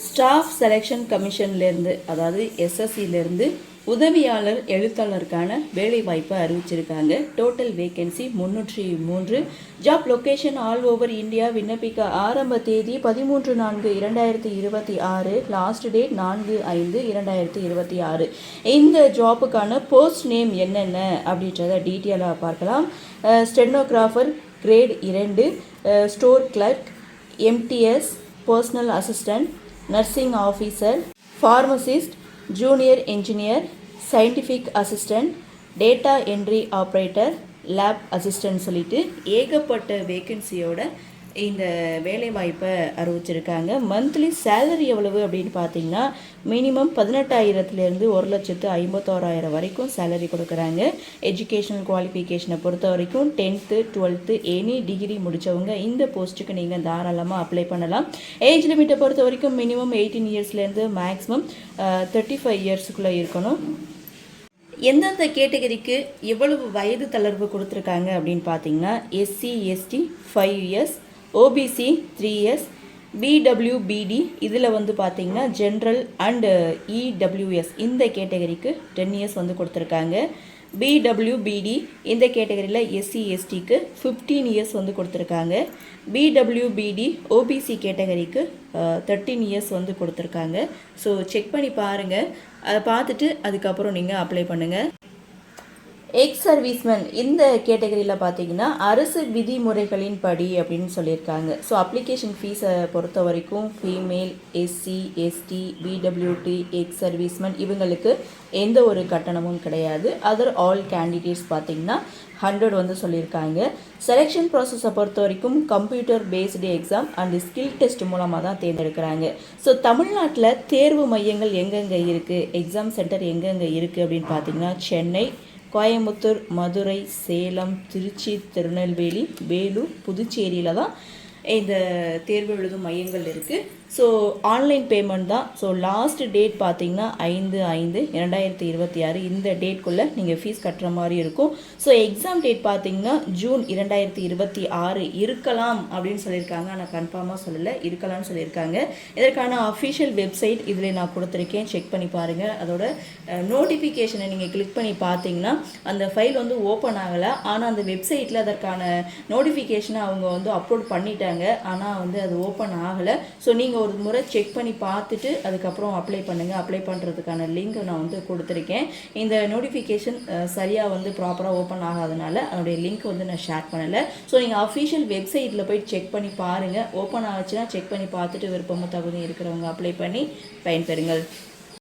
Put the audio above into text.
Staff selection கமிஷன்லேருந்து அதாவது எஸ்எஸ்சிலேருந்து உதவியாளர் எழுத்தாளருக்கான வேலைவாய்ப்பை அறிவிச்சிருக்காங்க. Total vacancy 303. Job location all over India. விண்ணப்பிக்க ஆரம்ப தேதி 13/4/2026. Last date 4/5/2026. இந்த ஜாப்புக்கான போஸ்ட் நேம் என்னென்ன அப்படின்றத டீட்டெயிலாக பார்க்கலாம். Stenographer grade 2, store clerk, MTS, personal assistant, nursing officer, pharmacist, junior engineer, scientific assistant, data entry operator, lab assistant சொல்லிட்டு ஏகப்பட்ட வேக்கன்சியோட இந்த வேலைவாய்ப்பை அறிவிச்சிருக்காங்க. மந்த்லி சேலரி எவ்வளவு அப்படின்னு பார்த்தீங்கன்னா மினிமம் 18,000லேருந்து 1,51,000 வரைக்கும் சேலரி கொடுக்குறாங்க. எஜுகேஷனல் குவாலிஃபிகேஷனை பொறுத்த வரைக்கும் 10th 12th எனி டிகிரி முடித்தவங்க இந்த போஸ்ட்டுக்கு நீங்கள் தாராளமாக அப்ளை பண்ணலாம். ஏஜ் லிமிட்டை பொறுத்த வரைக்கும் மினிமம் 18 இயர்ஸ்லேருந்து மேக்ஸிமம் 35 இயர்ஸுக்குள்ளே இருக்கணும். எந்தெந்த கேட்டகரிக்கு எவ்வளவு வயது தளர்வு கொடுத்துருக்காங்க அப்படின்னு பார்த்தீங்கன்னா SC ST 5 years, OBC 3 years, PWBD இதில் வந்து பார்த்தீங்கன்னா ஜென்ரல் அண்ட் இடபிள்யூஎஸ் இந்த கேட்டகரிக்கு 10 இயர்ஸ் வந்து கொடுத்துருக்காங்க. பிடபிள்யூபிடி இந்த கேட்டகரியில் எஸ்சி எஸ்டிக்கு 15 இயர்ஸ் வந்து கொடுத்துருக்காங்க. பிடபிள்யூபிடி ஓபிசி கேட்டகரிக்கு 13 இயர்ஸ் வந்து கொடுத்துருக்காங்க. ஸோ செக் பண்ணி பாருங்கள். அதை பார்த்துட்டு அதுக்கப்புறம் நீங்கள் அப்ளை பண்ணுங்கள். எக்ஸ் சர்வீஸ்மேன் இந்த கேட்டகரியில் பார்த்தீங்கன்னா அரசு விதிமுறைகளின் படி அப்படின்னு சொல்லியிருக்காங்க. ஸோ அப்ளிகேஷன் ஃபீஸை பொறுத்த வரைக்கும் female, SC, ST, PWD, ex serviceman இவங்களுக்கு எந்த ஒரு கட்டணமும் கிடையாது. அதர் ஆல் கேண்டிடேட்ஸ் பார்த்தீங்கன்னா 100 வந்து சொல்லியிருக்காங்க. செலெக்ஷன் ப்ராசஸை பொறுத்த வரைக்கும் computer based exam and skill test மூலமாக தான் தேர்ந்தெடுக்கிறாங்க. ஸோ தமிழ்நாட்டில் தேர்வு மையங்கள் எங்கெங்கே இருக்குது, எக்ஸாம் சென்டர் எங்கெங்கே இருக்குது அப்படின்னு பார்த்தீங்கன்னா சென்னை, கோயம்புத்தூர், மதுரை, சேலம், திருச்சி, திருநெல்வேலி, வேலூர், புதுச்சேரியில் தான் இந்த தேர்வு எழுதும் மையங்கள் இருக்குது. ஸோ ஆன்லைன் பேமெண்ட் தான். ஸோ லாஸ்ட் டேட் பார்த்தீங்கன்னா 5/5/2026 இந்த டேட்குள்ளே நீங்கள் ஃபீஸ் கட்டுற மாதிரி இருக்கும். ஸோ எக்ஸாம் டேட் பார்த்தீங்கன்னா ஜூன் 2026 இருக்கலாம் அப்படின்னு சொல்லியிருக்காங்க. ஆனால் கன்ஃபார்மாக சொல்லலை, இருக்கலாம்னு சொல்லியிருக்காங்க. இதற்கான அஃபிஷியல் வெப்சைட் இதில் நான் கொடுத்துருக்கேன், செக் பண்ணி பாருங்கள். அதோட நோட்டிஃபிகேஷனை நீங்கள் கிளிக் பண்ணி பார்த்தீங்கன்னா அந்த ஃபைல் வந்து ஓப்பன் ஆகலை. ஆனால் அந்த வெப்சைட்டில் அதற்கான நோட்டிஃபிகேஷனை அவங்க வந்து அப்லோட் பண்ணிட்டாங்க. ஆனால் வந்து அது ஓப்பன் ஆகலை. ஸோ நீங்கள் ஒரு முறை செக் பண்ணி பார்த்துட்டு அதுக்கப்புறம் அப்ளை பண்ணுங்கள். அப்ளை பண்ணுறதுக்கான லிங்க் நான் வந்து கொடுத்துருக்கேன். இந்த நோட்டிஃபிகேஷன் சரியாக வந்து ப்ராப்பராக ஓப்பன் ஆகாதனால அதனுடைய லிங்க் வந்து நான் ஷேர் பண்ணலை. ஸோ நீங்கள் அஃபிஷியல் வெப்சைட்டில் போய் செக் பண்ணி பாருங்கள். ஓப்பன் ஆச்சுன்னா செக் பண்ணி பார்த்துட்டு விருப்பமும் தகுதி இருக்கிறவங்க அப்ளை பண்ணி பயன்பெறுங்கள்.